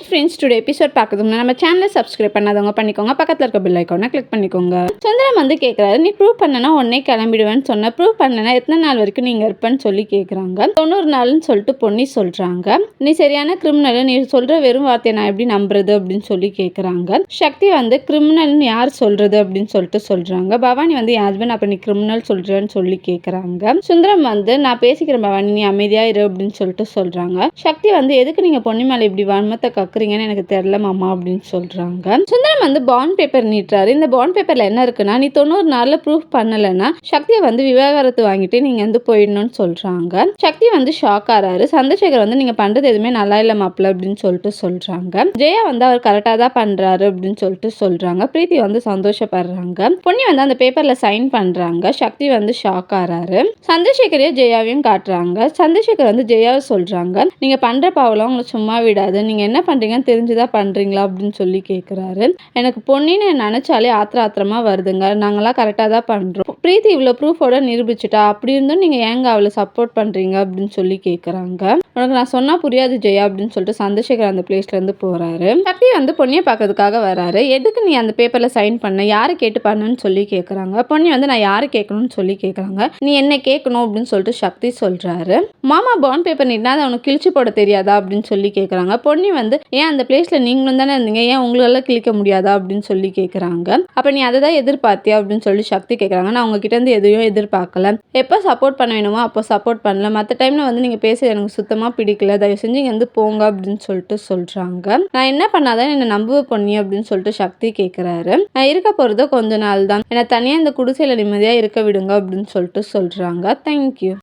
Friends, today episode பார்க்குறதுக்கு நம்ம சேனலை சப்ஸ்கிரைப் பண்ணாதவங்க பண்ணிக்கோங்க. பக்கத்தில் இருக்க பெல் ஐக்கானை கிளிக் பண்ணிக்கோங்க. சுந்தரம் வந்து கேட்குறாரு, நீ ப்ரூவ் பண்ணனா உடனே கிளம்பிடுவேன்னு சொன்ன, ப்ரூவ் பண்ணனா எத்தனை நாள் வரைக்கும் நீங்கள் இருப்பேன்னு சொல்லி கேட்குறாங்க. 90 நாள்னு சொல்லிட்டு பொன்னி சொல்கிறாங்க. நீ சரியான கிரிமினல், நீ சொல்கிற வெறும் வார்த்தையை நான் எப்படி நம்புறது அப்படின்னு சொல்லி கேட்குறாங்க. சக்தி வந்து கிரிமினல்னு யார் சொல்கிறது அப்படின்னு சொல்லிட்டு சொல்கிறாங்க. பவானி வந்து என் ஹஸ்பண்ட் அப்போ நீ கிரிமினல் சொல்கிறேன்னு சொல்லி கேட்குறாங்க. சுந்தரம் வந்து நான் பேசிக்கிறேன் பவானி, நீ அமைதியாக இரு அப்படின்னு சொல்லிட்டு சொல்கிறாங்க. சக்தி வந்து எதுக்கு நீங்கள் பொன்னி மேலே இப்படி வன்மத்தை கக்குறீங்கன்னு எனக்கு தெரியல மாமா அப்படின்னு சொல்றாங்க. சுந்தரம் வந்து பாண்ட் பேப்பர் நீட்டுறாரு. இந்த பாண்ட் பேப்பர்ல என்ன இருக்குன்னா, நீ 90 நாள்ல ப்ரூஃப் பண்ணலன்னா சக்தியை வந்து விவாகரத்து வாங்கிட்டு நீங்க வந்து போயிடணும்னு சொல்றாங்க. சக்தி வந்து ஷாக் ஆறாரு. சந்திரசேகர் வந்து நீங்க பண்றது எதுவுமே நல்லா இல்ல மாப்பிள்ள அப்படின்னு சொல்லிட்டு சொல்றாங்க. ஜெயா வந்து அவர் கரெக்டா தான் பண்றாரு அப்படின்னு சொல்லிட்டு சொல்றாங்க. பிரீத்தி வந்து சந்தோஷப்படுறாங்க. பொன்னி வந்து அந்த பேப்பர்ல சைன் பண்றாங்க. சக்தி வந்து ஷாக் ஆறாரு. சந்திரசேகரையும் ஜெயாவையும் காட்டுறாங்க. சந்திரசேகர் வந்து ஜெயாவை சொல்றாங்க, நீங்க பண்ற பாவலாம் உங்களை சும்மா விடாது, நீங்க என்ன பண்றீங்கன்னு தெரிஞ்சுதான் பண்றீங்களா அப்படின்னு சொல்லி கேட்குறாரு. எனக்கு பொன்னின்னு நினைச்சாலே ஆத்திரமா வருதுங்க, நாங்களாம் கரெக்டாக தான் பண்றோம். பிரீத்தி இவ்வளோ ப்ரூஃபோட நிரூபிச்சுட்டா, அப்படி இருந்தும் நீங்க ஏங்க அவளை சப்போர்ட் பண்றீங்க அப்படின்னு சொல்லி கேட்குறாங்க. உனக்கு நான் சொன்னா புரியாது ஜெயா அப்படின்னு சொல்லிட்டு சந்திரசேகர் அந்த பிளேஸ்ல இருந்து போறாரு. சக்தி வந்து பொன்னியை பார்க்கறதுக்காக வராரு. எதுக்கு நீ அந்த பேப்பர்ல சைன் பண்ண, யாரு கேட்டு பண்ணுன்னு சொல்லி கேட்குறாங்க. பொன்னி வந்து நான் யாரு கேட்கணும்னு சொல்லி கேட்குறாங்க. நீ என்ன கேட்கணும் அப்படின்னு சொல்லிட்டு சக்தி சொல்றாரு. மாமா பாண்ட் பேப்பர் நீட்னா அதை உனக்கு கிழிச்சு போட தெரியாதா அப்படின்னு சொல்லி கேட்குறாங்க. பொன்னி வந்து ஏன் அந்த பிளேஸ்ல நீங்களும் தானே இருந்தீங்க, ஏன் உங்களால கிழிக்க முடியாதா அப்படின்னு சொல்லி கேட்குறாங்க. அப்ப நீ அதை தான் எதிர்பார்த்தியா அப்படின்னு சொல்லி சக்தி கேட்குறாங்க. நான் உங்ககிட்ட இருந்து எதையும் எதிர்பார்க்கல, எப்போ சப்போர்ட் பண்ண வேணுமோ அப்போ சப்போர்ட் பண்ணல, மற்ற டைம்ல வந்து நீங்க பேசுறது எனக்கு சுத்தமா பிடிக்கல, தயவு செஞ்சு இங்க வந்து போங்க அப்படின்னு சொல்லிட்டு சொல்றாங்க. நான் என்ன பண்ணாதான் என்ன நம்புவ பொன்னி அப்படின்னு சொல்லிட்டு சக்தி கேட்குறாரு. நான் இருக்க போறது கொஞ்ச நாள் தான், என்னை தனியா இந்த குடிசையில நிம்மதியா இருக்க விடுங்க அப்படின்னு சொல்லிட்டு சொல்றாங்க. தேங்க்யூ.